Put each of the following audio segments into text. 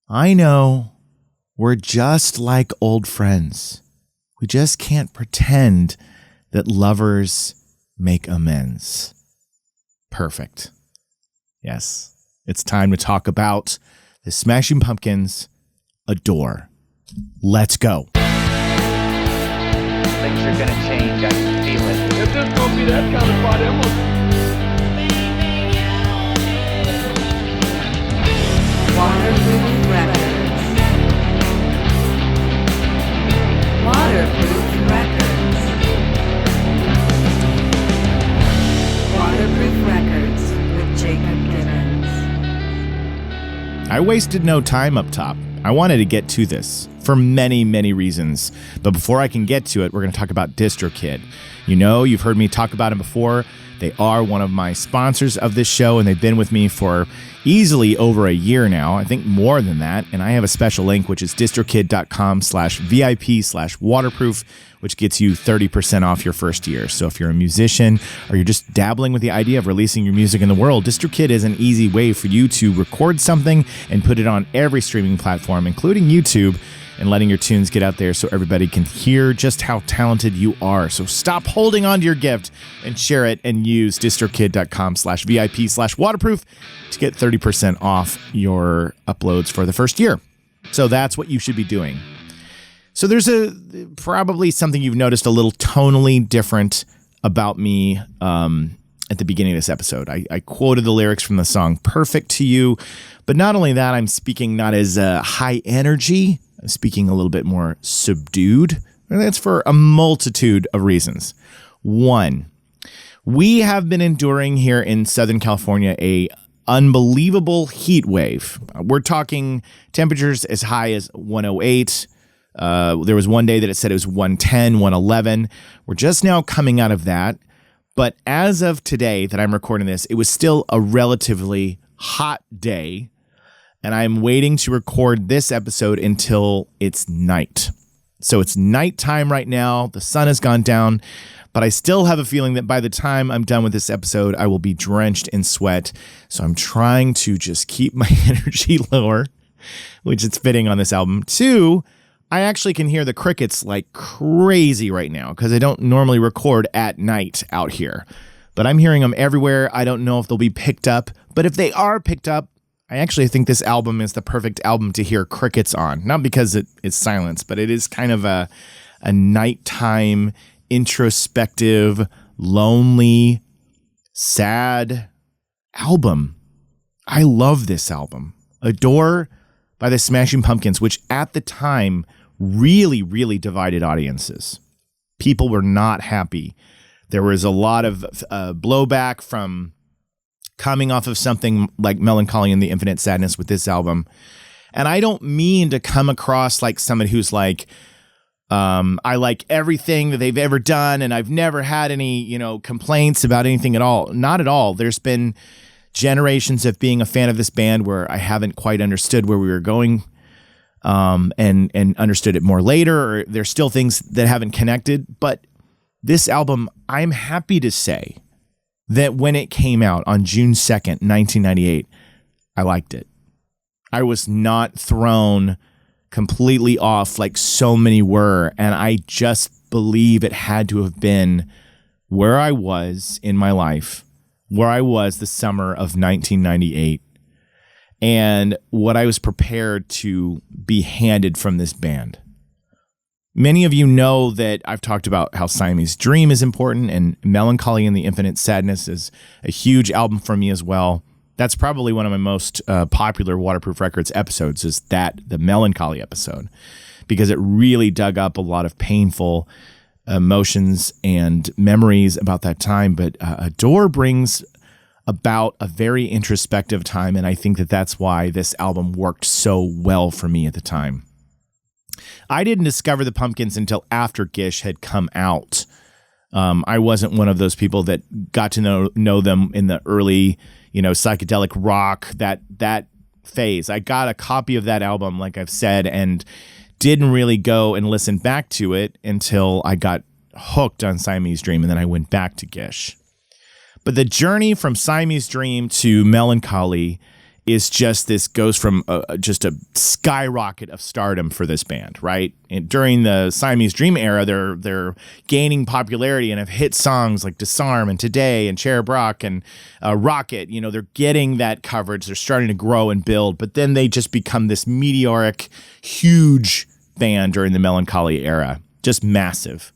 I know we're just like old friends. We just can't pretend that lovers make amends. Perfect. Yes, it's time to talk about the Smashing Pumpkins' Adore. Let's go. Things are gonna change, I can feel it. If this gonna be that kind of party, I'm gonna... Waterproof Records. Waterproof Records. Waterproof Records with Jacob Gibbons. I wasted no time up top. I wanted to get to this for many, many reasons. But before I can get to it, we're going to talk about DistroKid. You know, you've heard me talk about them before. They are one of my sponsors of this show, and they've been with me for easily over a year now. I think more than that. And I have a special link, which is distrokid.com/VIP/waterproof, which gets you 30% off your first year. So if you're a musician or you're just dabbling with the idea of releasing your music in the world, DistroKid is an easy way for you to record something and put it on every streaming platform, including YouTube, and letting your tunes get out there so everybody can hear just how talented you are. So stop holding on to your gift and share it, and use distrokid.com/VIP/waterproof to get 30% off your uploads for the first year. So that's what you should be doing. So there's probably something you've noticed a little tonally different about me at the beginning of this episode. I quoted the lyrics from the song Perfect to you, but not only that, I'm speaking not as high energy, I'm speaking a little bit more subdued. And that's for a multitude of reasons. One, we have been enduring here in Southern California a unbelievable heat wave. We're talking temperatures as high as 108. There was one day that it said it was 110, 111. We're just now coming out of that. But as of today that I'm recording this, it was still a relatively hot day. And I'm waiting to record this episode until it's night. So it's nighttime right now. The sun has gone down. But I still have a feeling that by the time I'm done with this episode, I will be drenched in sweat. So I'm trying to just keep my energy lower, which is fitting on this album. Two, I actually can hear the crickets like crazy right now because I don't normally record at night out here. But I'm hearing them everywhere. I don't know if they'll be picked up. But if they are picked up, I actually think this album is the perfect album to hear crickets on. Not because it's silence, but it is kind of a nighttime, introspective, lonely, sad album. I love this album. Adore by the Smashing Pumpkins, which at the time really, really divided audiences. People were not happy. There was a lot of blowback from coming off of something like Melancholy and the Infinite Sadness with this album. And I don't mean to come across like somebody who's like, I like everything that they've ever done and I've never had any, complaints about anything at all. Not at all. There's been generations of being a fan of this band where I haven't quite understood where we were going, and understood it more later, or there's still things that haven't connected. But this album, I'm happy to say that when it came out on June 2nd, 1998, I liked it. I was not thrown completely off like so many were, and I just believe it had to have been where I was in my life, where I was the summer of 1998, and what I was prepared to be handed from this band. Many of you know that I've talked about how Siamese Dream is important, and Melancholy and the Infinite Sadness is a huge album for me as well. That's probably one of my most popular Waterproof Records episodes, is the Melancholy episode, because it really dug up a lot of painful emotions and memories about that time. But Adore brings about a very introspective time, and I think that that's why this album worked so well for me at the time. I didn't discover the Pumpkins until after Gish had come out. I wasn't one of those people that got to know them in the early, psychedelic rock, that phase. I got a copy of that album, like I've said, and didn't really go and listen back to it until I got hooked on Siamese Dream, and then I went back to Gish. But the journey from Siamese Dream to Melancholy is just this goes from just a skyrocket of stardom for this band, right? And during the Siamese Dream era, they're gaining popularity and have hit songs like Disarm and Today and Cherub Rock and Rocket. You know, they're getting that coverage. They're starting to grow and build, but then they just become this meteoric, huge band during the Melancholy era. Just massive.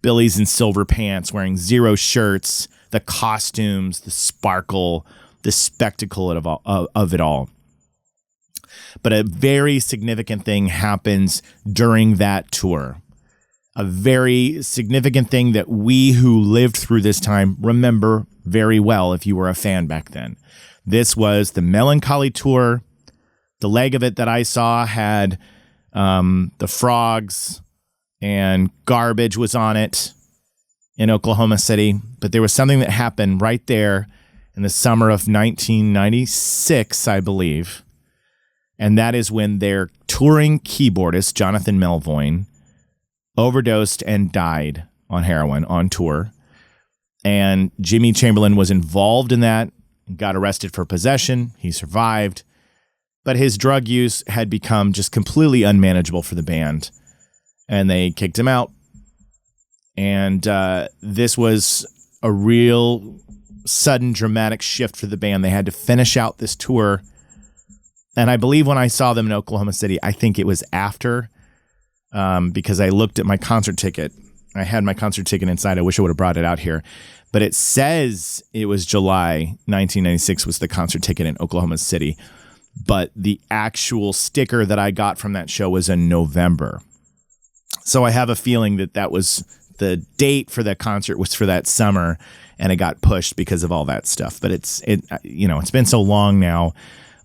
Billy's in silver pants, wearing zero shirts, the costumes, the sparkle, the spectacle of it all. But a very significant thing happens during that tour. A very significant thing that we who lived through this time remember very well if you were a fan back then. This was the Melancholy tour. The leg of it that I saw had the Frogs and Garbage was on it in Oklahoma City. But there was something that happened right there in the summer of 1996, I believe. And that is when their touring keyboardist, Jonathan Melvoin, overdosed and died on heroin on tour. And Jimmy Chamberlin was involved in that, got arrested for possession. He survived. But his drug use had become just completely unmanageable for the band. And they kicked him out. And this was a real sudden dramatic shift for the band. They had to finish out this tour. And I believe when I saw them in Oklahoma City, I think it was after, because I looked at my concert ticket. I had my concert ticket inside. I wish I would have brought it out here. But it says it was July 1996 was the concert ticket in Oklahoma City. But the actual sticker that I got from that show was in November. So I have a feeling that that was the date for the concert was for that summer, and it got pushed because of all that stuff. But it's been so long now,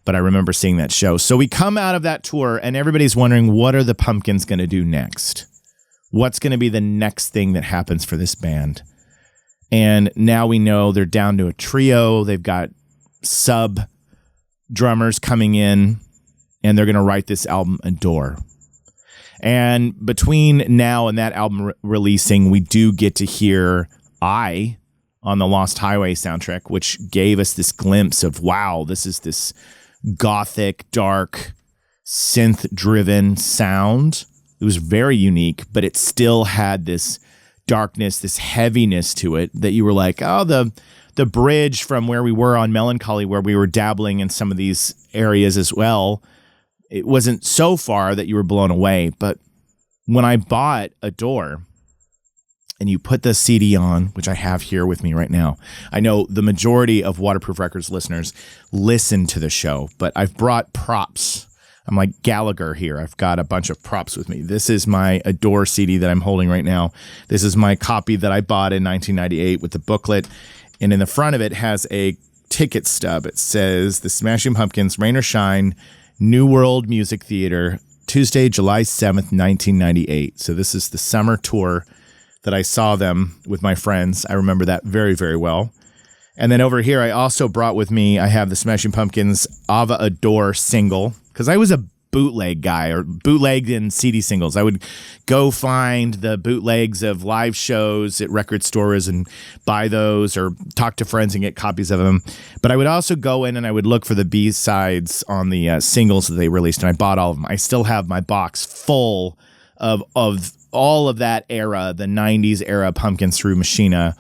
but I remember seeing that show. So we come out of that tour, and everybody's wondering, what are the Pumpkins going to do next? What's going to be the next thing that happens for this band? And now we know they're down to a trio. They've got sub drummers coming in, and they're going to write this album, Adore. And between now and that album releasing, we do get to hear I on the Lost Highway soundtrack, which gave us this glimpse of, wow, this is this gothic, dark, synth-driven sound. It was very unique, but it still had this darkness, this heaviness to it that you were like, oh, the bridge from where we were on Melancholy, where we were dabbling in some of these areas as well, it wasn't so far that you were blown away. But when I bought Adore, and you put the CD on, which I have here with me right now, I know the majority of Waterproof Records listeners listen to the show, but I've brought props. I'm like Gallagher here. I've got a bunch of props with me. This is my Adore CD that I'm holding right now. This is my copy that I bought in 1998 with the booklet. And in the front of it has a ticket stub. It says the Smashing Pumpkins, Rain or Shine, New World Music Theater, Tuesday, July 7th, 1998. So this is the summer tour that I saw them with my friends. I remember that very, very well. And then over here, I also brought with me, I have the Smashing Pumpkins Ava Adore single, because I was a bootleg guy, or bootlegged in CD singles. I would go find the bootlegs of live shows at record stores and buy those, or talk to friends and get copies of them. But I would also go in and I would look for the B-sides on the singles that they released, and I bought all of them. I still have my box full of all of that era, the 90s era Pumpkins through Machina,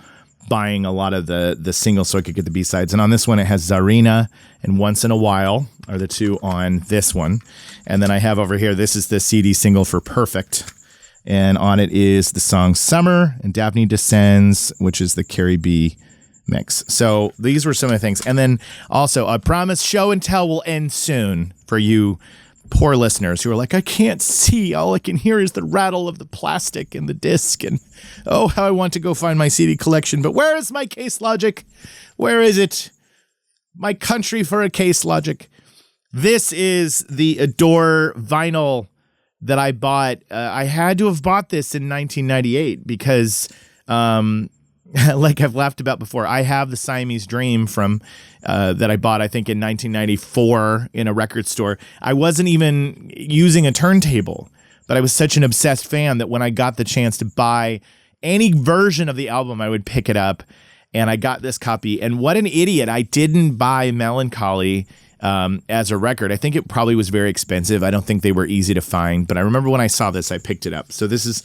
buying a lot of the singles so I could get the B-sides. And on this one, it has Czarina and Once in a While are the two on this one. And then I have over here, this is the CD single for Perfect. And on it is the song Summer and Daphne Descends, which is the Carrie B mix. So these were some of the things. And then also, I promise show and tell will end soon for you poor listeners who are like, I can't see. All I can hear is the rattle of the plastic and the disc. And oh, how I want to go find my CD collection. But where is my Case Logic? Where is it? My country for a Case Logic. This is the Adore vinyl that I bought. I had to have bought this in 1998 because, like I've laughed about before, I have the Siamese Dream from that I bought, I think, in 1994 in a record store. I wasn't even using a turntable, but I was such an obsessed fan that when I got the chance to buy any version of the album, I would pick it up. And I got this copy. And what an idiot. I didn't buy Melancholy as a record. I think it probably was very expensive. I don't think they were easy to find, but I remember when I saw this, I picked it up. So this is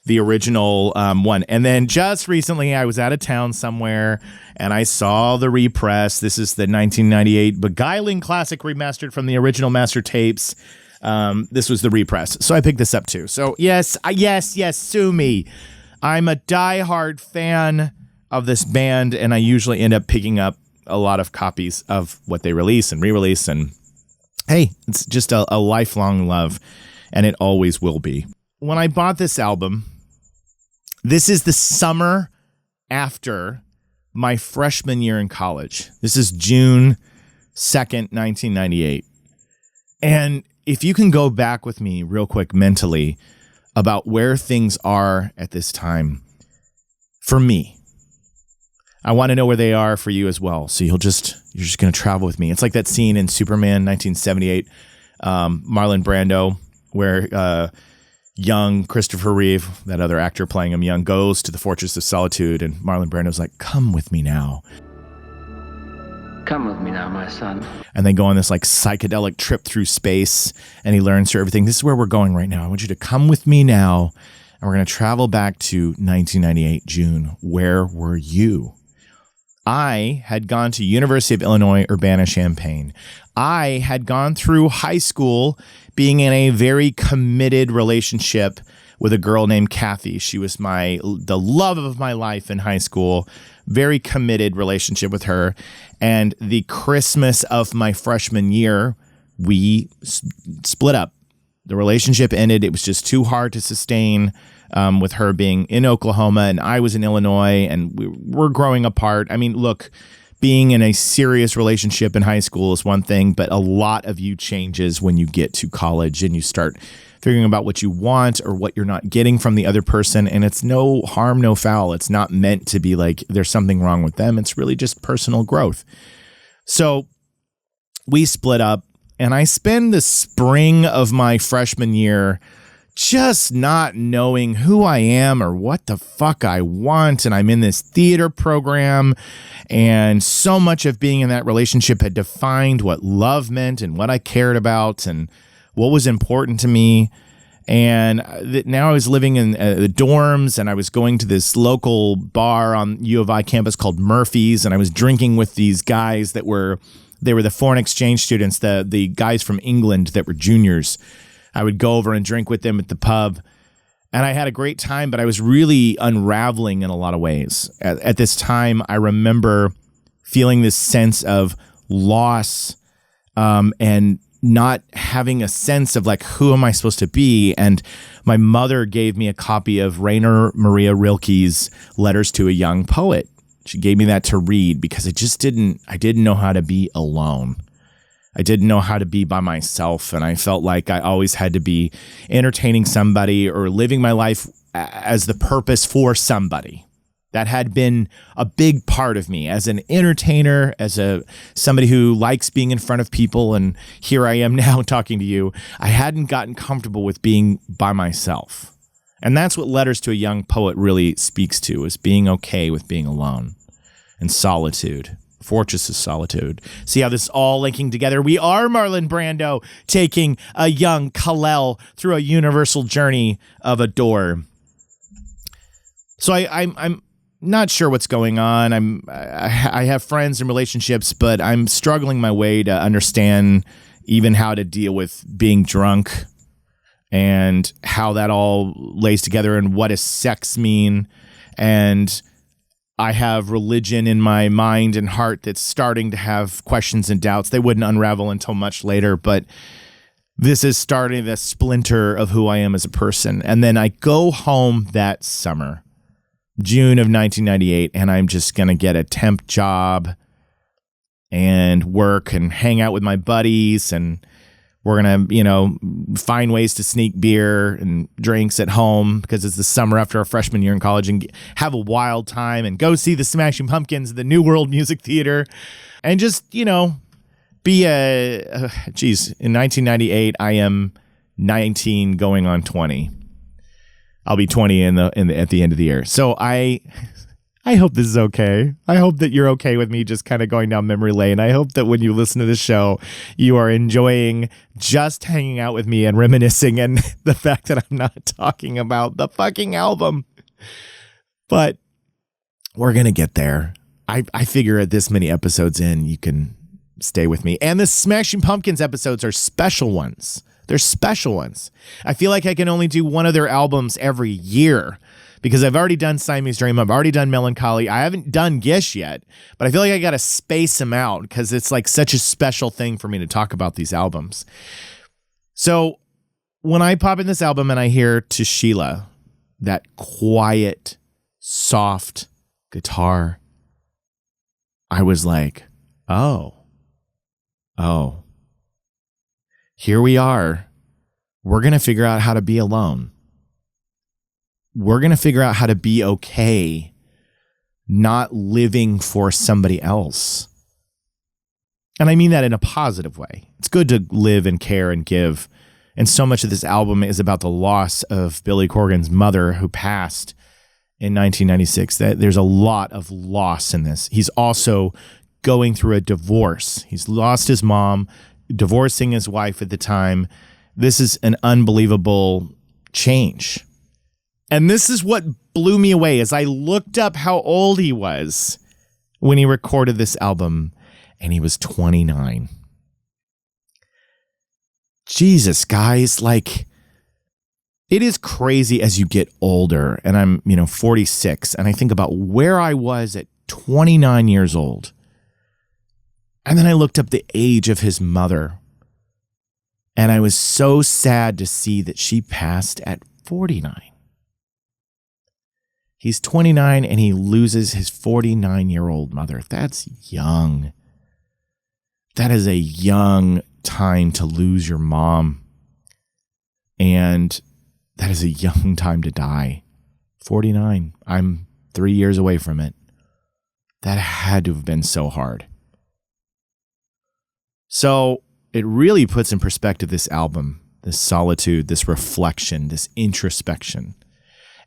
the original one. And then just recently, I was out of town somewhere, and I saw the repress. This is the 1998 Beguiling Classic remastered from the original master tapes. This was the repress. So I picked this up too. So yes, sue me. I'm a diehard fan of this band, and I usually end up picking up a lot of copies of what they release and re-release. And hey, it's just a lifelong love, and it always will be. When I bought this album, this is the summer after my freshman year in college. This is June 2nd, 1998. And if you can go back with me real quick mentally about where things are at this time, for me, I want to know where they are for you as well. So you're just going to travel with me. It's like that scene in Superman 1978, Marlon Brando, where young Christopher Reeve, that other actor playing him young, goes to the Fortress of Solitude, and Marlon Brando's like, "Come with me now." Come with me now, my son. And they go on this like psychedelic trip through space, and he learns through everything. This is where we're going right now. I want you to come with me now, and we're going to travel back to 1998 June. Where were you? I had gone to University of Illinois, Urbana-Champaign. I had gone through high school being in a very committed relationship with a girl named Kathy. She was the love of my life in high school. Very committed relationship with her. And the Christmas of my freshman year, we split up. The relationship ended. It was just too hard to sustain with her being in Oklahoma and I was in Illinois, and we were growing apart. I mean, look, being in a serious relationship in high school is one thing, but a lot of you changes when you get to college and you start figuring about what you want or what you're not getting from the other person. And it's no harm, no foul. It's not meant to be like there's something wrong with them. It's really just personal growth. So we split up, and I spend the spring of my freshman year just not knowing who I am or what the fuck I want. And I'm in this theater program, and so much of being in that relationship had defined what love meant and what I cared about and what was important to me. And now I was living in the dorms, and I was going to this local bar on U of I campus called Murphy's, and I was drinking with these guys they were the foreign exchange students, the guys from England that were juniors. I would go over and drink with them at the pub, and I had a great time, but I was really unraveling in a lot of ways. At this time, I remember feeling this sense of loss and not having a sense of like, who am I supposed to be? And my mother gave me a copy of Rainer Maria Rilke's Letters to a Young Poet. She gave me that to read because I didn't know how to be alone. I didn't know how to be by myself, and I felt like I always had to be entertaining somebody or living my life as the purpose for somebody. That had been a big part of me as an entertainer, as somebody who likes being in front of people, and here I am now talking to you. I hadn't gotten comfortable with being by myself. And that's what Letters to a Young Poet really speaks to, is being okay with being alone and solitude. Fortress of Solitude. See how this is all linking together? We are Marlon Brando taking a young Kal-El through a universal journey of a door. So I'm not sure what's going on. I have friends and relationships, but I'm struggling my way to understand even how to deal with being drunk and how that all lays together and what does sex mean. And I have religion in my mind and heart that's starting to have questions and doubts. They wouldn't unravel until much later, but this is starting the splinter of who I am as a person. And then I go home that summer, June of 1998, and I'm just going to get a temp job and work and hang out with my buddies, and we're going to, find ways to sneak beer and drinks at home because it's the summer after our freshman year in college, and have a wild time and go see the Smashing Pumpkins at the New World Music Theater and just, be in 1998, I am 19 going on 20. I'll be 20 at the end of the year. So I I hope this is okay. I hope that you're okay with me just kind of going down memory lane. I hope that when you listen to this show, you are enjoying just hanging out with me and reminiscing and the fact that I'm not talking about the fucking album. But we're going to get there. I figure at this many episodes in, you can stay with me. And the Smashing Pumpkins episodes are special ones. They're special ones. I feel like I can only do one of their albums every year because I've already done Siamese Dream. I've already done Melancholy. I haven't done Gish yet, but I feel like I got to space them out because it's like such a special thing for me to talk about these albums. So when I pop in this album and I hear To Sheila, that quiet, soft guitar, I was like, oh, here we are. We're going to figure out how to be alone. We're going to figure out how to be okay not living for somebody else. And I mean that in a positive way. It's good to live and care and give. And so much of this album is about the loss of Billy Corgan's mother who passed in 1996. There's a lot of loss in this. He's also going through a divorce. He's lost his mom, divorcing his wife at the time. This is an unbelievable change. And this is what blew me away as I looked up how old he was when he recorded this album, and he was 29. Jesus, guys, like, it is crazy as you get older, and I'm, 46, and I think about where I was at 29 years old. And then I looked up the age of his mother, and I was so sad to see that she passed at 49. He's 29 and he loses his 49-year-old mother. That's young. That is a young time to lose your mom. And that is a young time to die. 49. I'm 3 years away from it. That had to have been so hard. So it really puts in perspective this album, this solitude, this reflection, this introspection.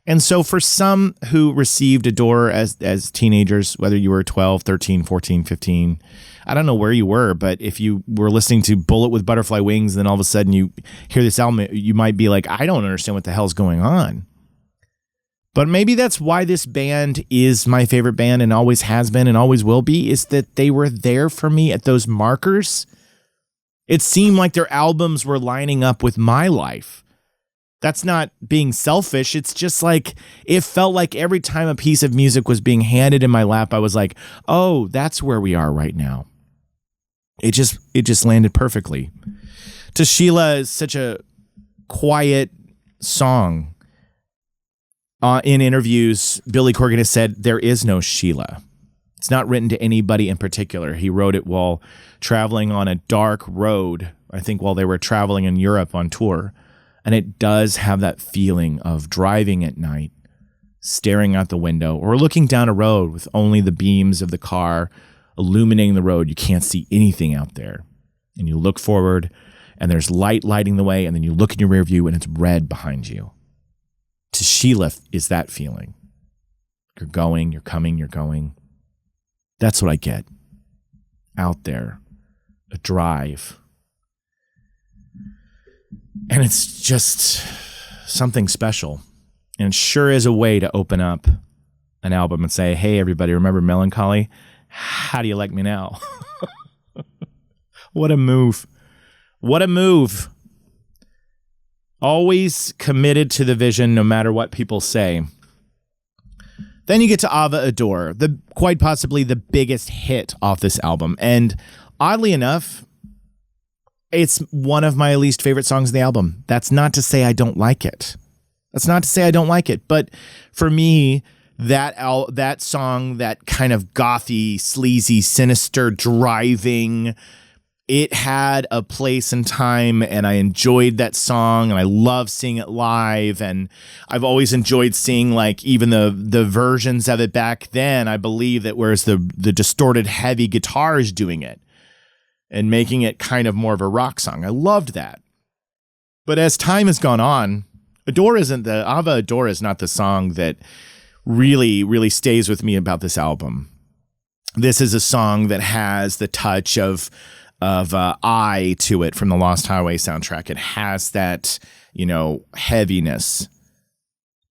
And so for some who received Adore as teenagers, whether you were 12, 13, 14, 15, I don't know where you were, but if you were listening to Bullet with Butterfly Wings, and then all of a sudden you hear this album, you might be like, I don't understand what the hell's going on. But maybe that's why this band is my favorite band and always has been and always will be, is that they were there for me at those markers. It seemed like their albums were lining up with my life. That's not being selfish. It's just like, it felt like every time a piece of music was being handed in my lap, I was like, oh, that's where we are right now. It just landed perfectly. To Sheila is such a quiet song. In interviews, Billy Corgan has said there is no Sheila. It's not written to anybody in particular. He wrote it while traveling on a dark road, I think while they were traveling in Europe on tour. And it does have that feeling of driving at night, staring out the window, or looking down a road with only the beams of the car illuminating the road. You can't see anything out there. And you look forward, and there's light lighting the way, and then you look in your rear view, and it's red behind you. To Sheila is that feeling. You're going, you're coming, you're going. That's what I get. Out there. A drive. And it's just something special. And it sure is a way to open up an album and say, hey, everybody, remember Melancholy? How do you like me now? What a move. What a move. Always committed to the vision, no matter what people say. Then you get to Ava Adore, quite possibly the biggest hit off this album. And oddly enough, it's one of my least favorite songs in the album. That's not to say I don't like it. But for me, that song, that kind of gothy, sleazy, sinister, driving, it had a place and time, and I enjoyed that song, and I love seeing it live, and I've always enjoyed seeing like even the versions of it back then. I believe that whereas the distorted heavy guitar is doing it and making it kind of more of a rock song. I loved that. But as time has gone on, Ava Adore is not the song that really, really stays with me about this album. This is a song that has the touch of I to it from the Lost Highway soundtrack. It has that, heaviness.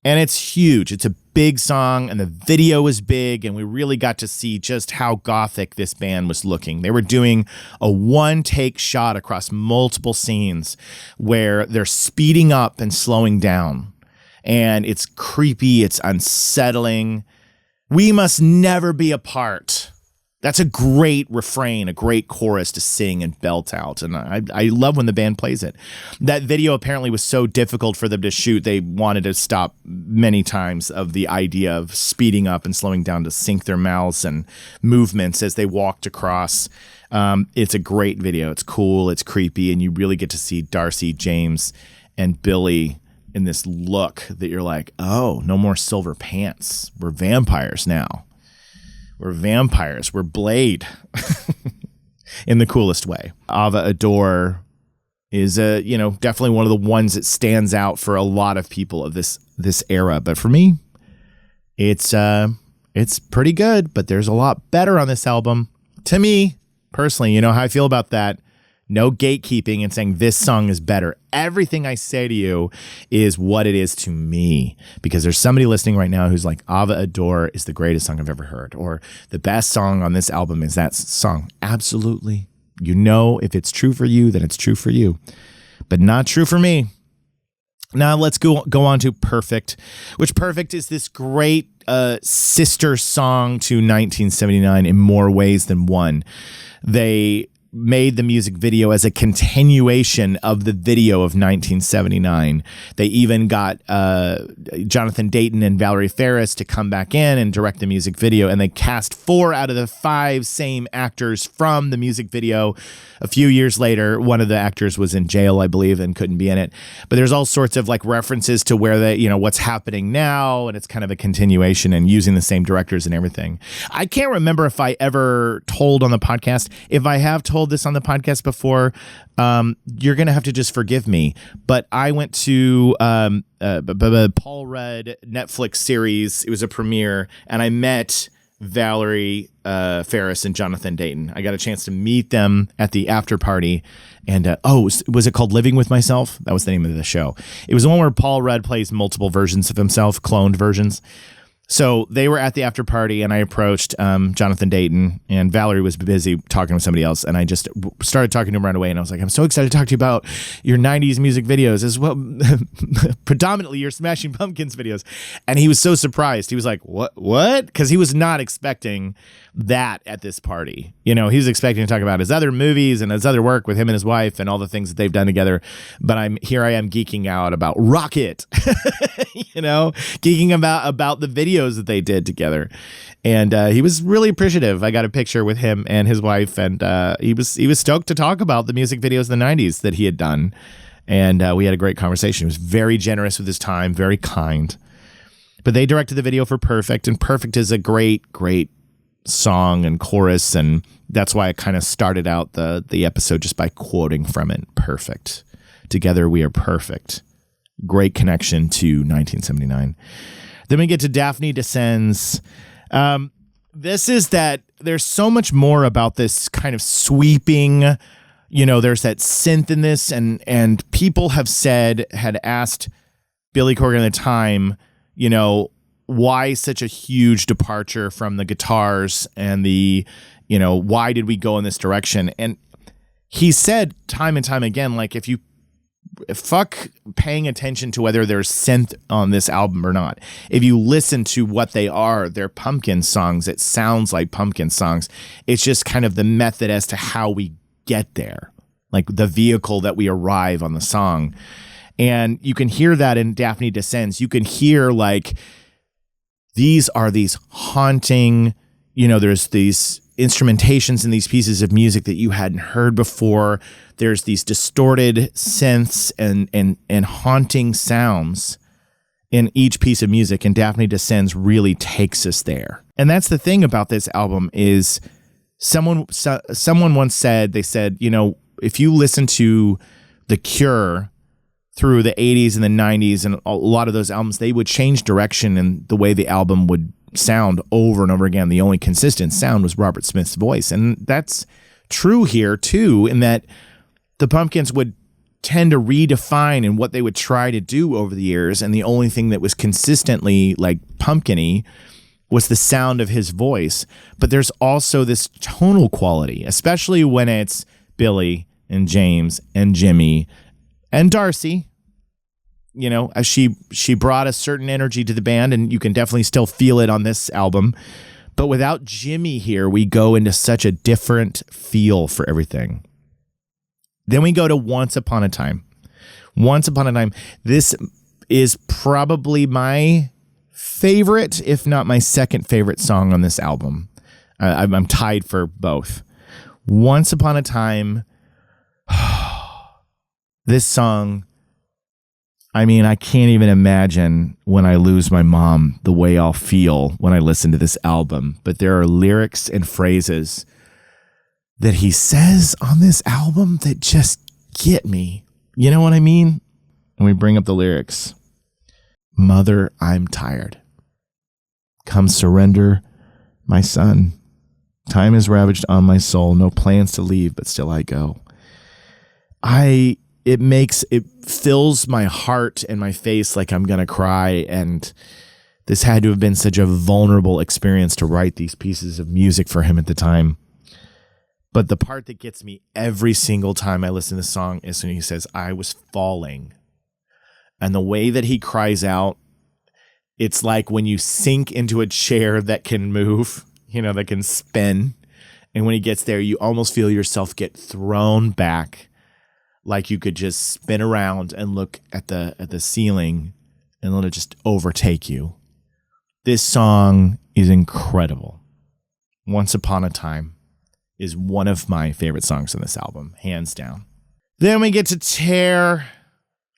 And it's huge. It's a big song, and the video is big, and we really got to see just how gothic this band was looking. They were doing a one-take shot across multiple scenes where they're speeding up and slowing down. And it's creepy. It's unsettling. We must never be apart. That's a great refrain, a great chorus to sing and belt out. And I love when the band plays it. That video apparently was so difficult for them to shoot, they wanted to stop many times of the idea of speeding up and slowing down to sync their mouths and movements as they walked across. It's a great video. It's cool. It's creepy. And you really get to see Darcy, James, and Billy in this look that you're like, oh, no more silver pants. We're vampires now. We're vampires. We're Blade in the coolest way. Ava Adore is definitely one of the ones that stands out for a lot of people of this era. But for me, it's pretty good, but there's a lot better on this album. To me, personally, you know how I feel about that. No gatekeeping and saying this song is better. Everything I say to you is what it is to me, because there's somebody listening right now who's like, Ava Adore is the greatest song I've ever heard, or the best song on this album is that song. Absolutely. If it's true for you, then it's true for you, but not true for me. Now let's go on to Perfect, which Perfect is this great sister song to 1979 in more ways than one. They made the music video as a continuation of the video of 1979. They even got Jonathan Dayton and Valerie Ferris to come back in and direct the music video, and they cast 4 out of the 5 same actors from the music video. A few years later, one of the actors was in jail, I believe, and couldn't be in it. But there's all sorts of like references to where they, what's happening now, and it's kind of a continuation and using the same directors and everything. I can't remember if I ever told on the podcast. If I have told this on the podcast before, you're gonna have to just forgive me, but I went to Paul Rudd Netflix series. It was a premiere, and I met Valerie Ferris and Jonathan Dayton. I got a chance to meet them at the after party, and was it called Living with Myself? That was the name of the show. It was the one where Paul Rudd plays multiple versions of himself, cloned versions. So they were at the after party, and I approached Jonathan Dayton, and Valerie was busy talking with somebody else, and I just started talking to him right away, and I was like, I'm so excited to talk to you about your 90s music videos as well, predominantly your Smashing Pumpkins videos. And he was so surprised. He was like, what? Because he was not expecting that at this party. He was expecting to talk about his other movies and his other work with him and his wife and all the things that they've done together. But I am geeking out about Rocket, geeking about the videos that they did together. And he was really appreciative. I got a picture with him and his wife, and he was stoked to talk about the music videos of the 90s that he had done. And we had a great conversation. He was very generous with his time, very kind. But they directed the video for Perfect, and Perfect is a great, great song and chorus, and that's why I kind of started out the episode just by quoting from it. Perfect. Together we are perfect. Great connection to 1979. Then we get to Daphne Descends. This is that there's so much more about this kind of sweeping, there's that synth in this, and people had asked Billy Corgan at the time, why such a huge departure from the guitars and the, why did we go in this direction? And he said time and time again, like, if you fuck paying attention to whether there's synth on this album or not, if you listen to what they're pumpkin songs, it sounds like pumpkin songs. It's just kind of the method as to how we get there, like the vehicle that we arrive on the song. And you can hear that in Daphne Descends. You can hear like, these are these haunting, there's these instrumentations in these pieces of music that you hadn't heard before. There's these distorted synths and haunting sounds in each piece of music, and Daphne Descends really takes us there. And that's the thing about this album is someone once said, if you listen to The Cure through the 80s and the 90s and a lot of those albums, they would change direction and the way the album would sound over and over again. The only consistent sound was Robert Smith's voice. And that's true here too, in that the Pumpkins would tend to redefine and what they would try to do over the years. And the only thing that was consistently like pumpkin-y was the sound of his voice. But there's also this tonal quality, especially when it's Billy and James and Jimmy and Darcy. You know, as she brought a certain energy to the band, and you can definitely still feel it on this album. But without Jimmy here, we go into such a different feel for everything. Then we go to Once Upon a Time. Once Upon a Time. This is probably my favorite, if not my second favorite song on this album. I'm tied for both. Once Upon a Time. This song, I mean, I can't even imagine when I lose my mom the way I'll feel when I listen to this album. But there are lyrics and phrases that he says on this album that just get me. You know what I mean? And we bring up the lyrics. Mother, I'm tired. Come surrender, my son. Time is ravaged on my soul. No plans to leave, but still I go. It fills my heart and my face like I'm going to cry. And this had to have been such a vulnerable experience to write these pieces of music for him at the time. But the part that gets me every single time I listen to the song is when he says, I was falling. And the way that he cries out, it's like when you sink into a chair that can move, that can spin. And when he gets there, you almost feel yourself get thrown back, like you could just spin around and look at the ceiling and let it just overtake you. This song is incredible. Once Upon a Time is one of my favorite songs on this album, hands down. Then we get to Tear,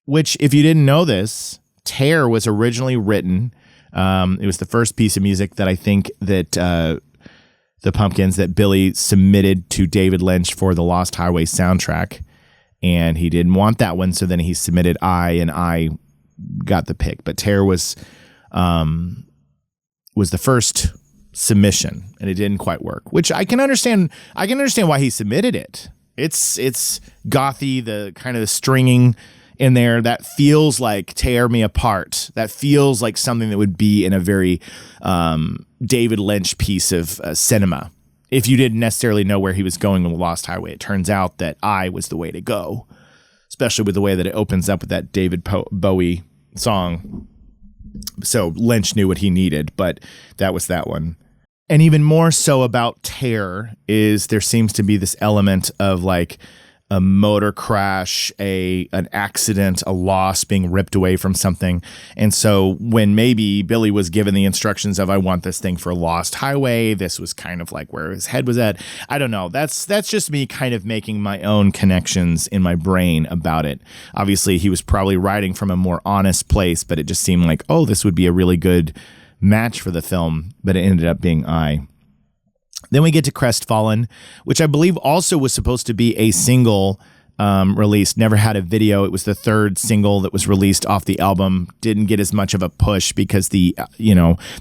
which, if you didn't know this, Tear was originally written. It was the first piece of music that I think that the Pumpkins, that Billy submitted to David Lynch for the Lost Highway soundtrack. And he didn't want that one, so then he submitted and I got the pick. But Tear was the first submission, and it didn't quite work, which I can understand. I can understand why he submitted it. It's gothy, the kind of the stringing in there that feels like Tear Me Apart. That feels like something that would be in a very David Lynch piece of cinema. If you didn't necessarily know where he was going with Lost Highway, it turns out that I was the way to go, especially with the way that it opens up with that David Bowie song. So Lynch knew what he needed, but that was that one. And even more so about Tear is there seems to be this element of like a motor crash, an accident, a loss, being ripped away from something. And so when maybe Billy was given the instructions of, I want this thing for Lost Highway, this was kind of like where his head was at. I don't know. That's just me kind of making my own connections in my brain about it. Obviously, he was probably writing from a more honest place, but it just seemed like, oh, this would be a really good match for the film. But it ended up being I. Then we get to Crestfallen, which I believe also was supposed to be a single released, never had a video. It was the third single that was released off the album. Didn't get as much of a push because the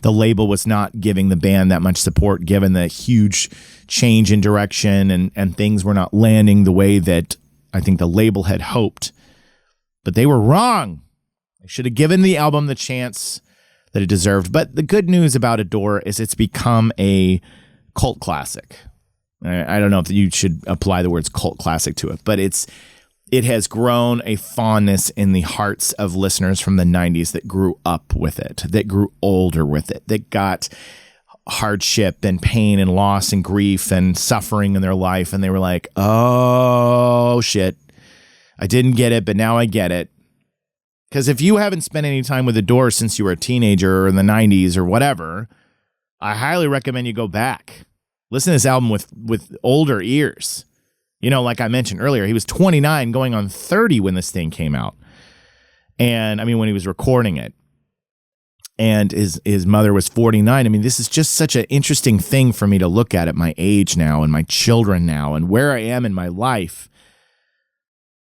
label was not giving the band that much support, given the huge change in direction and things were not landing the way that I think the label had hoped. But they were wrong. They should have given the album the chance that it deserved. But the good news about Adore is it's become a cult classic. I don't know if you should apply the words cult classic to it, but it has grown a fondness in the hearts of listeners from the 90s that grew up with it, that grew older with it, that got hardship and pain and loss and grief and suffering in their life. And they were like, oh shit, I didn't get it, but now I get it. Because if you haven't spent any time with Adore since you were a teenager or in the 90s or whatever, I highly recommend you go back. Listen to this album with older ears. Like I mentioned earlier, he was 29 going on 30 when this thing came out. And I mean, when he was recording it. And his mother was 49. I mean, this is just such an interesting thing for me to look at my age now and my children now and where I am in my life.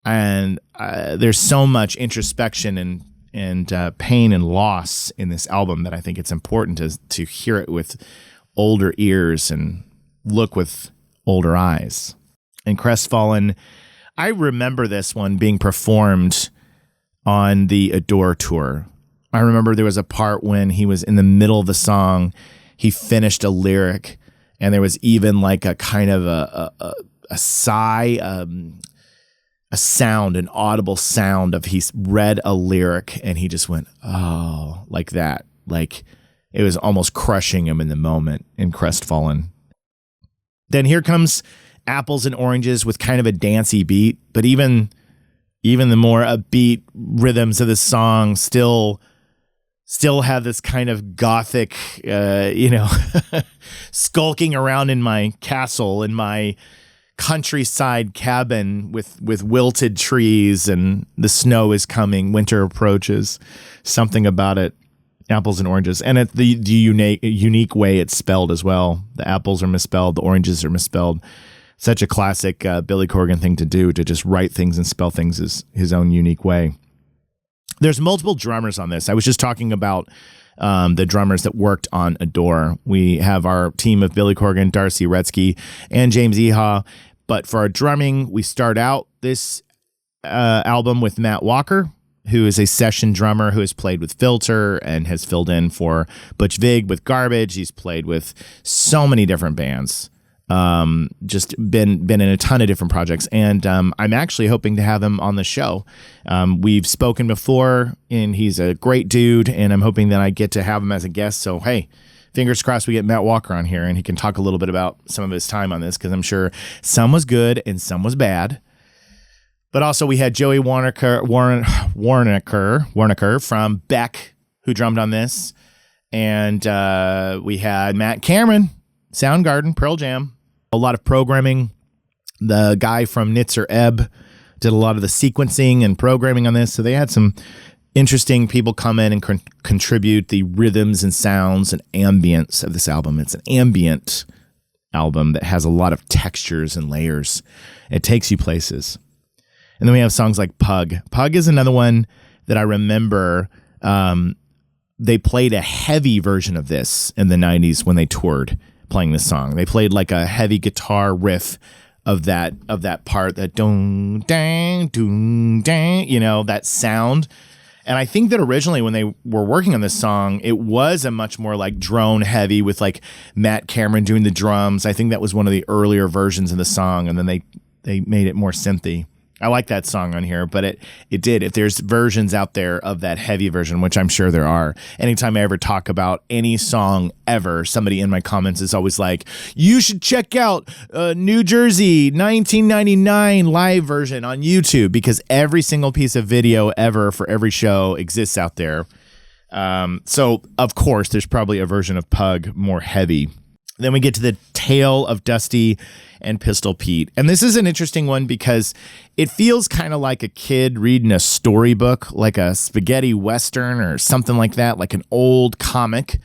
And there's so much introspection and pain and loss in this album that I think it's important to hear it with older ears and look with older eyes. And Crestfallen, I remember this one being performed on the Adore tour. I remember there was a part when he was in the middle of the song, he finished a lyric, and there was even like a kind of a sigh, a sound, an audible sound of he's read a lyric and he just went, oh, like that. Like it was almost crushing him in the moment in Crestfallen. Then here comes Apples and Oranges with kind of a dancey beat, but even the more upbeat rhythms of this song still have this kind of gothic, skulking around in my castle, in my countryside cabin with wilted trees, and the snow is coming, winter approaches. Something about it, Apples and Oranges, and the unique way it's spelled as well. The apples are misspelled, the oranges are misspelled. Such a classic Billy Corgan thing to do, to just write things and spell things his own unique way. There's multiple drummers on this. I was just talking about the drummers that worked on Adore. We have our team of Billy Corgan, Darcy Retzky, and James Eha. But for our drumming, we start out this album with Matt Walker, who is a session drummer who has played with Filter and has filled in for Butch Vig with Garbage. He's played with so many different bands. Just been in a ton of different projects, and I'm actually hoping to have him on the show. We've spoken before, and he's a great dude, and I'm hoping that I get to have him as a guest. So hey, fingers crossed we get Matt Walker on here and he can talk a little bit about some of his time on this, because I'm sure some was good and some was bad. But also we had Joey Warnaker from Beck, who drummed on this, and we had Matt Cameron, Soundgarden, Pearl Jam. A lot of programming. The guy from Nitzer Ebb did a lot of the sequencing and programming on this. So they had some interesting people come in and contribute the rhythms and sounds and ambience of this album. It's an ambient album that has a lot of textures and layers. It takes you places. And then we have songs like Pug. Pug is another one that I remember. They played a heavy version of this in the 90s when they toured, playing this song. They played like a heavy guitar riff of that part, that dong dang doom dang, that sound. And I think that originally when they were working on this song, it was a much more like drone heavy with like Matt Cameron doing the drums. I think that was one of the earlier versions of the song, and then they made it more synthy. I like that song on here, but it did. If there's versions out there of that heavy version, which I'm sure there are, anytime I ever talk about any song ever, somebody in my comments is always like, you should check out New Jersey 1999 live version on YouTube, because every single piece of video ever for every show exists out there. So, of course, there's probably a version of Pug more heavy. Then we get to the Tale of Dusty and Pistol Pete. And this is an interesting one because it feels kind of like a kid reading a storybook, like a spaghetti western or something like that, like an old comic.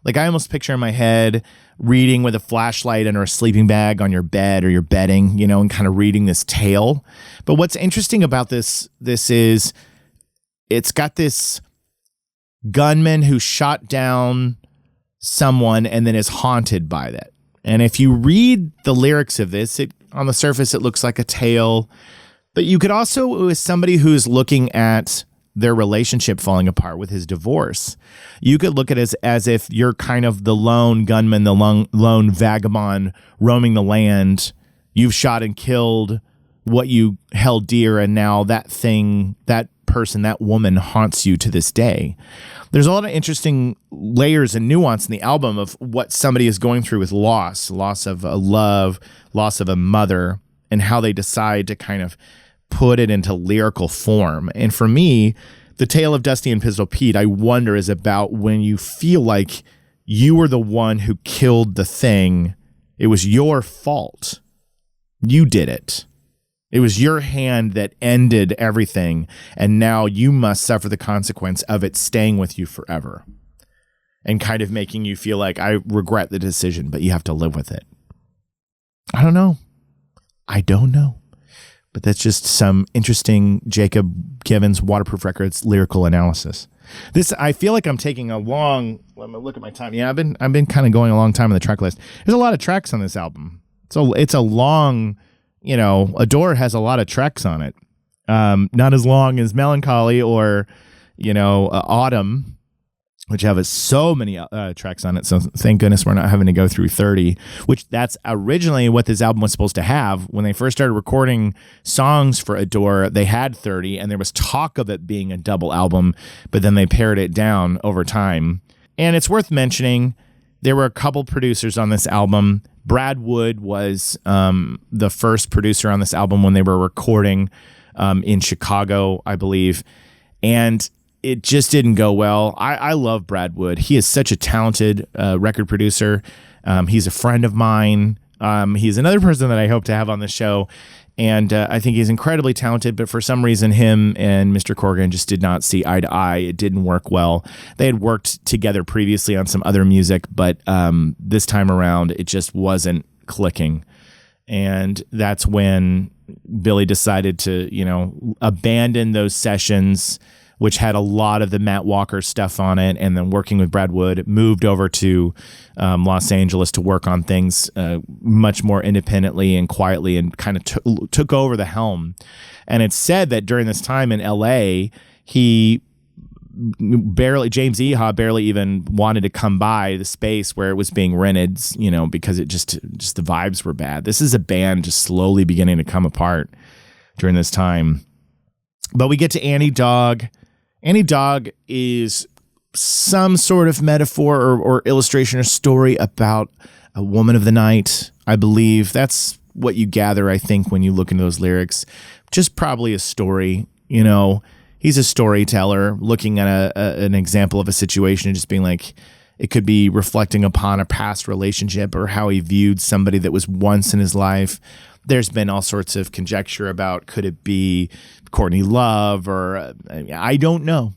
Like I almost picture in my head reading with a flashlight under a sleeping bag on your bed or your bedding, and kind of reading this tale. But what's interesting about this is it's got this gunman who shot down someone and then is haunted by that. And if you read the lyrics of this, on the surface, it looks like a tale, but you could also, as somebody who's looking at their relationship falling apart with his divorce, you could look at it as if you're kind of the lone gunman, the lone vagabond roaming the land. You've shot and killed what you held dear, and now that thing, that person, that woman haunts you to this day. There's a lot of interesting layers and nuance in the album of what somebody is going through with loss of a love, loss of a mother, and how they decide to kind of put it into lyrical form. And for me, the Tale of Dusty and Pistol Pete, I wonder, is about when you feel like you were the one who killed the thing. It was your fault. You did it. It was your hand that ended everything, and now you must suffer the consequence of it staying with you forever, and kind of making you feel like, I regret the decision, but you have to live with it. I don't know. But that's just some interesting Jacob Givens Waterproof Records lyrical analysis. This, I feel like I'm taking a long. Let me look at my time. Yeah, I've been kind of going a long time on the track list. There's a lot of tracks on this album. So it's a long, Adore has a lot of tracks on it. Not as long as Melancholy or, Autumn, which have so many tracks on it. So thank goodness we're not having to go through 30, which that's originally what this album was supposed to have. When they first started recording songs for Adore, they had 30, and there was talk of it being a double album, but then they pared it down over time. And it's worth mentioning, there were a couple producers on this album. Brad Wood was the first producer on this album when they were recording in Chicago, I believe. And it just didn't go well. I love Brad Wood. He is such a talented record producer. He's a friend of mine. He's another person that I hope to have on the show. And I think he's incredibly talented, but for some reason, him and Mr. Corgan just did not see eye to eye. It didn't work well. They had worked together previously on some other music, but this time around, it just wasn't clicking. And that's when Billy decided to, abandon those sessions, which had a lot of the Matt Walker stuff on it, and then working with Brad Wood, moved over to Los Angeles to work on things much more independently and quietly, and kind of took over the helm. And it's said that during this time in LA, James Iha barely even wanted to come by the space where it was being rented, because it just the vibes were bad. This is a band just slowly beginning to come apart during this time. But we get to Annie Dog. Annie Dog is some sort of metaphor or illustration or story about a woman of the night, I believe. That's what you gather, I think, when you look into those lyrics. Just probably a story, He's a storyteller looking at an example of a situation and just being like, it could be reflecting upon a past relationship or how he viewed somebody that was once in his life. There's been all sorts of conjecture about, could it be Courtney Love or I don't know.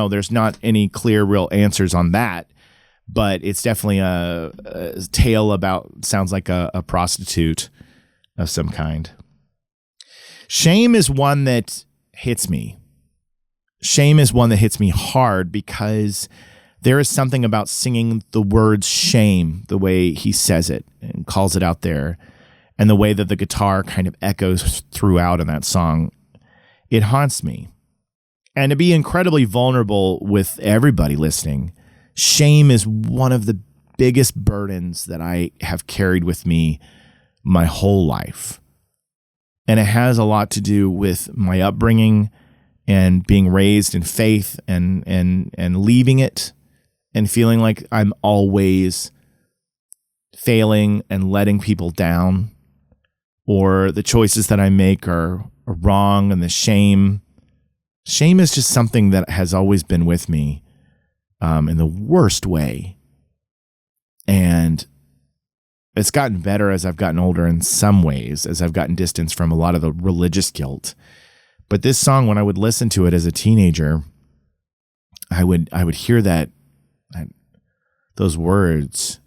There's not any clear real answers on that, but it's definitely a tale about, sounds like a prostitute of some kind. Shame is one that hits me. Shame is one that hits me hard because there is something about singing the word shame, the way he says it and calls it out there, and the way that the guitar kind of echoes throughout in that song. It haunts me. And to be incredibly vulnerable with everybody listening, shame is one of the biggest burdens that I have carried with me my whole life. And it has a lot to do with my upbringing and being raised in faith and leaving it and feeling like I'm always failing and letting people down, or the choices that I make are wrong, and the shame is just something that has always been with me in the worst way. And it's gotten better as I've gotten older in some ways, as I've gotten distance from a lot of the religious guilt. But this song, when I would listen to it as a teenager, I would hear those words,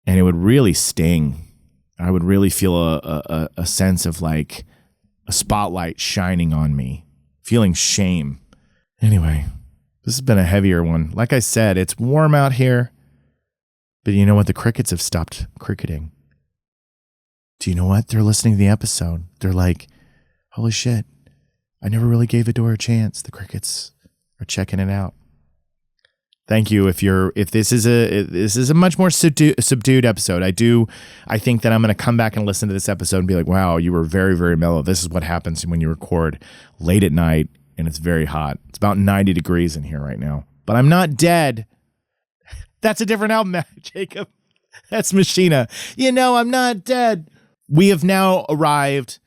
and it would really sting. I would really feel a sense of like a spotlight shining on me, feeling shame. Anyway, this has been a heavier one. Like I said, it's warm out here, but you know what? The crickets have stopped cricketing. Do you know what? They're listening to the episode. They're like, holy shit, I never really gave Adore a chance. The crickets are checking it out. Thank you. If this is a much more subdued episode, I think that I'm going to come back and listen to this episode and be like, wow, you were very, very mellow. This is what happens when you record late at night and it's very hot. It's about 90 degrees in here right now, but I'm not dead. That's a different album, Jacob. That's Machina. I'm not dead. We have now arrived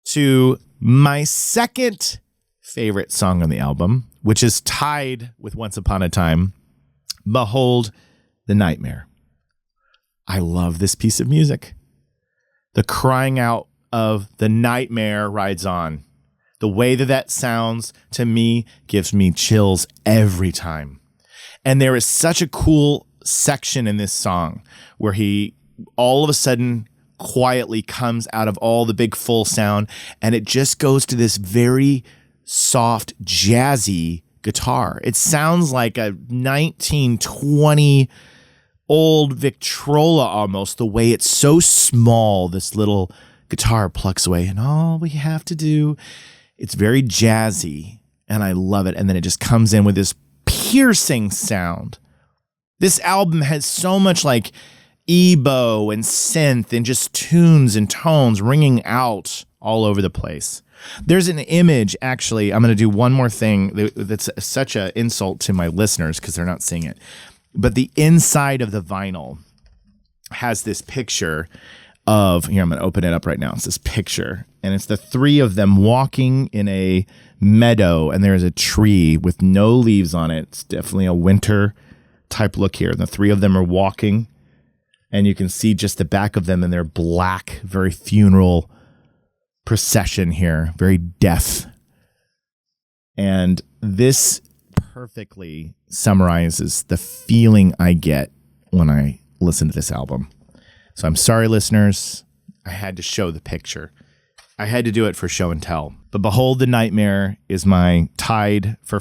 to my second favorite song on the album, which is tied with Once Upon a Time, Behold the Nightmare. I love this piece of music. The crying out of the nightmare rides on. The way that sounds to me gives me chills every time. And there is such a cool section in this song where he all of a sudden quietly comes out of all the big full sound, and it just goes to this very soft, jazzy guitar. It sounds like a 1920 old Victrola almost, the way it's so small, this little guitar plucks away, and all we have to do, it's very jazzy, and I love it. And then it just comes in with this piercing sound. This album has so much like EBO and synth and just tunes and tones ringing out all over the place. There's an image, actually, I'm going to do one more thing that's such an insult to my listeners because they're not seeing it. But the inside of the vinyl has this picture of, here, I'm going to open it up right now. It's this picture, and it's the three of them walking in a meadow, and there's a tree with no leaves on it. It's definitely a winter type look here. And the three of them are walking, and you can see just the back of them in their black, very funeral procession here, very death. And this perfectly summarizes the feeling I get when I listen to this album. So I'm sorry, listeners. I had to show the picture. I had to do it for show and tell. But Behold the Nightmare is my tied for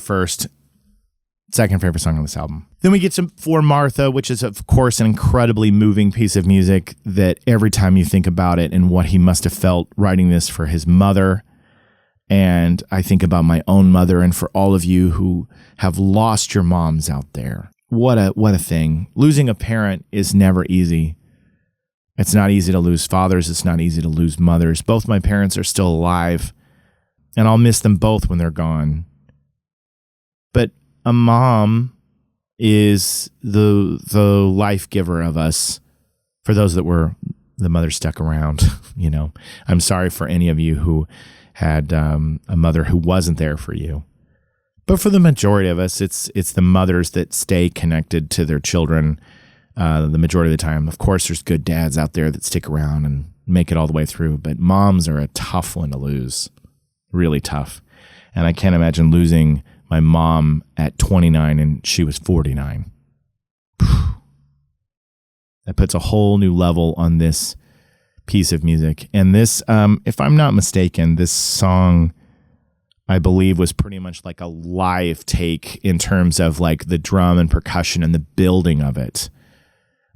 second favorite song on this album. Then we get to For Martha, which is, of course, an incredibly moving piece of music that every time you think about it and what he must have felt writing this for his mother. And I think about my own mother, and for all of you who have lost your moms out there. What a thing. Losing a parent is never easy. It's not easy to lose fathers. It's not easy to lose mothers. Both my parents are still alive, and I'll miss them both when they're gone. But a mom is the life giver of us. For those that were the mother stuck around, you know, I'm sorry for any of you who had a mother who wasn't there for you. But for the majority of us, it's the mothers that stay connected to their children the majority of the time. Of course, there's good dads out there that stick around and make it all the way through, but moms are a tough one to lose, really tough. And I can't imagine losing my mom at 29 and she was 49. That puts a whole new level on this piece of music. And this, if I'm not mistaken, this song, I believe, was pretty much like a live take in terms of like the drum and percussion and the building of it.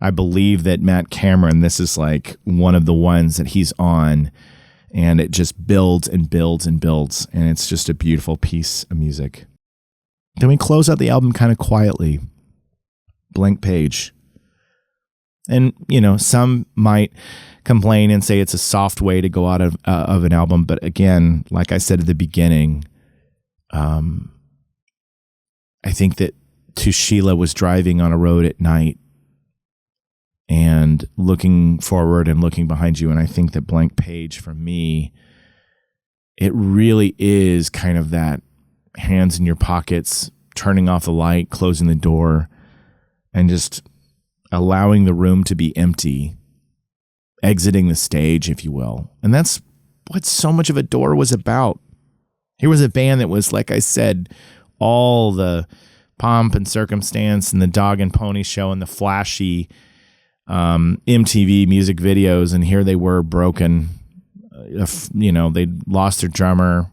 I believe that Matt Cameron, this is like one of the ones that he's on, and it just builds and builds and builds, and it's just a beautiful piece of music. Then we close out the album kind of quietly. Blank Page. And, you know, some might complain and say it's a soft way to go out of an album. But again, like I said at the beginning, I think that Tushila was driving on a road at night and looking forward and looking behind you. And I think that Blank Page, for me, it really is kind of that hands in your pockets, turning off the light, closing the door, and just allowing the room to be empty, exiting the stage, if you will. And that's what so much of Adore was about. Here was a band that was, like I said, all the pomp and circumstance and the dog and pony show and the flashy MTV music videos, and here they were broken. You know, they lost their drummer.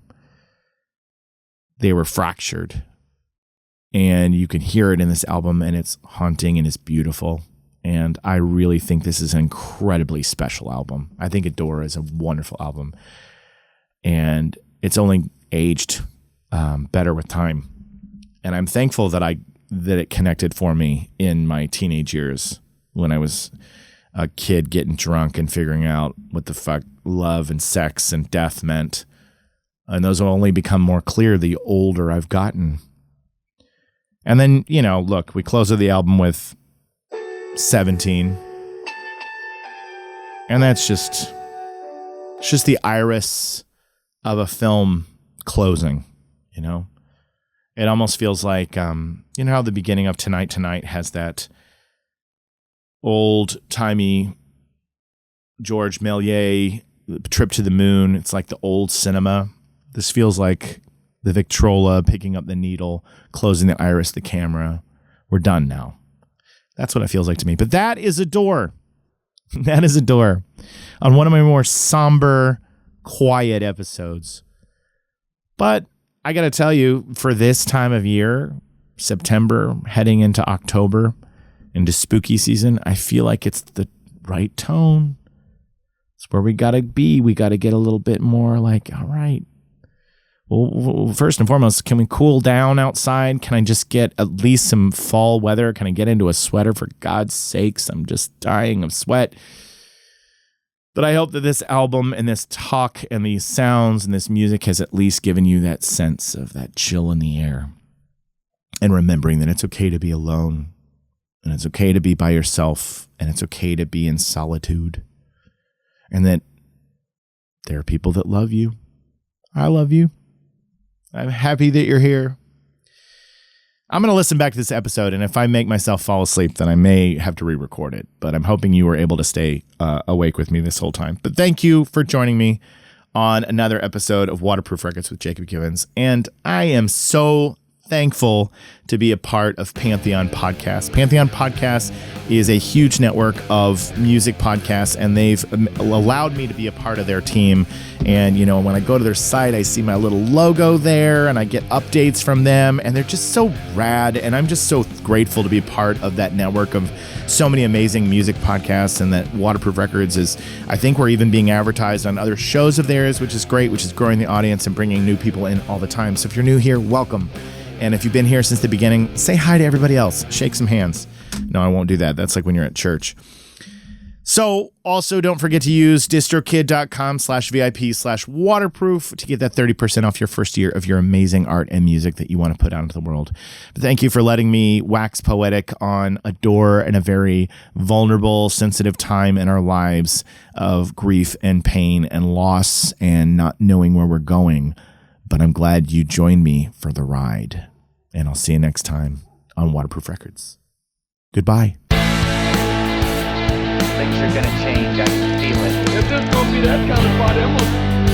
They were fractured. And you can hear it in this album, and it's haunting and it's beautiful. And I really think this is an incredibly special album. I think Adore is a wonderful album. And it's only aged better with time. And I'm thankful that it connected for me in my teenage years when I was a kid getting drunk and figuring out what the fuck love and sex and death meant. And those will only become more clear the older I've gotten. And then, you know, look, we close out the album with 17. And that's it's just the iris of a film closing, you know? It almost feels like, you know how the beginning of Tonight Tonight has that old-timey George Méliès trip to the moon. It's like the old cinema. This feels like the Victrola picking up the needle, closing the iris, the camera. We're done now. That's what it feels like to me. But that is Adore. That is a door on one of my more somber, quiet episodes. But I got to tell you, for this time of year, September, heading into October, into spooky season, I feel like it's the right tone. It's where we got to be. We got to get a little bit more like, all right. Well, first and foremost, can we cool down outside? Can I just get at least some fall weather? Can I get into a sweater? For God's sakes, I'm just dying of sweat. But I hope that this album and this talk and these sounds and this music has at least given you that sense of that chill in the air. And remembering that it's okay to be alone. And it's okay to be by yourself. And it's okay to be in solitude. And that there are people that love you. I love you. I'm happy that you're here. I'm going to listen back to this episode, and if I make myself fall asleep, then I may have to re-record it. But I'm hoping you were able to stay awake with me this whole time. But thank you for joining me on another episode of Waterproof Records with Jacob Givens. And I am so thankful to be a part of Pantheon Podcast. Pantheon Podcast is a huge network of music podcasts, and they've allowed me to be a part of their team. And, you know, when I go to their site, I see my little logo there, and I get updates from them, and they're just so rad. And I'm just so grateful to be a part of that network of so many amazing music podcasts, and that Waterproof Records is, I think we're even being advertised on other shows of theirs, which is great, which is growing the audience and bringing new people in all the time. So if you're new here, welcome. And if you've been here since the beginning, say hi to everybody else. Shake some hands. No, I won't do that. That's like when you're at church. So also don't forget to use distrokid.com/VIP/waterproof to get that 30% off your first year of your amazing art and music that you want to put out into the world. But thank you for letting me wax poetic on a door in a very vulnerable, sensitive time in our lives of grief and pain and loss and not knowing where we're going. But I'm glad you joined me for the ride. And I'll see you next time on Waterproof Records. Goodbye. Things are gonna change, I can feel it. If this gonna be that kind of party, I'm gonna